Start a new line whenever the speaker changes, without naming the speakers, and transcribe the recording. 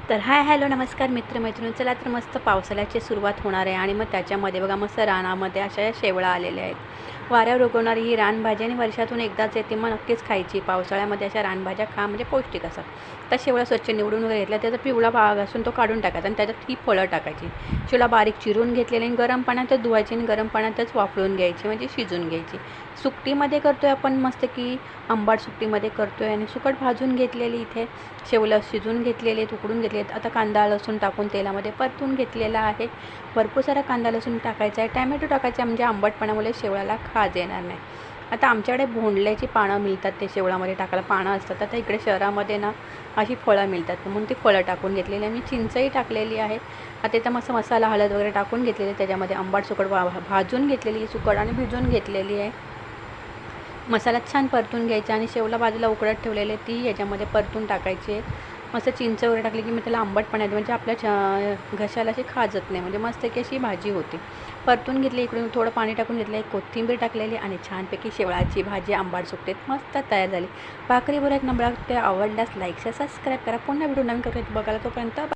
तर hi hello नमस्कार मित्रमैत्रिणी. चला तर मस्त पावसाळ्याची सुरुवात होणार आहे आणि मग त्याच्यामध्ये बघा मस्त रानामध्ये अशा शेवळा आलेल्या आहेत. वाऱ्यावर उगवणारी ही रानभाजी आणि वर्षातून एकदाच येते, मग नक्कीच खायची. पावसाळ्यामध्ये अशा रानभाज्या खा, म्हणजे पौष्टिक असतात. तर शेवळा स्वच्छ निवडून वगैरे घेतला, त्याचा पिवळा भाग असून तो काढून टाकायचा आणि त्याच्यात ही फळं टाकायची. शेवळा बारीक चिरून घेतलेली आणि गरम पाण्यातच धुवायची आणि गरम पाण्यातच वाफळून घ्यायची, म्हणजे शिजून घ्यायची. सुकटीमध्ये करतोय आपण मस्त की आंबाट सुकटीमध्ये करतोय आणि सुकट भाजून घेतलेली इथे शेवलं शिजून घेतलेले आहेत, उकडून घेतले आहेत. आता कांदा लसूण टाकून तेलामध्ये परतून घेतलेला आहे. भरपूर सारा कांदा लसूण टाकायचा आहे, टॅमॅटो टाकायचा, म्हणजे आंबटपणामुळे शेवळ्याला खाज येणार नाही. आता आमच्याकडे भोंडल्याची पानं मिळतात, ते शेवळामध्ये टाकायला पानं असतात. आता इकडे शहरामध्ये ना अशी फळं मिळतात, म्हणून ती फळं टाकून घेतलेली आहे. मी चिंचही टाकलेली आहे. आता इथं मस्त मसाला हळद वगैरे टाकून घेतलेली आहे. त्याच्यामध्ये आंबाट सुकट भाजून घेतलेली सुकट आणि भिजवून घेतलेली आहे. मसाला छान परतून घ्यायचा आणि शेवला बाजूला उकडत ठेवलेले ती याच्यामध्ये परतून टाकायची आहे. मस्त चिंच वगैरे टाकली की मग त्याला आंबटपणा येतो, म्हणजे आपल्या घशाला अशी खाजत नाही, म्हणजे मस्त की अशी भाजी होती. परतून घेतली, इकडून थोडं पाणी टाकून घेतलं, एक कोथिंबीर टाकलेली आणि छानपैकी शेवळाची भाजी आंबाट सुकटीत मस्त तयार झाली. भाकरी बरोबर एक नंबर. ते आवडल्यास लाईक सबस्क्राईब करा. पुन्हा व्हिडिओ नवीन करत बघायला. तोपर्यंत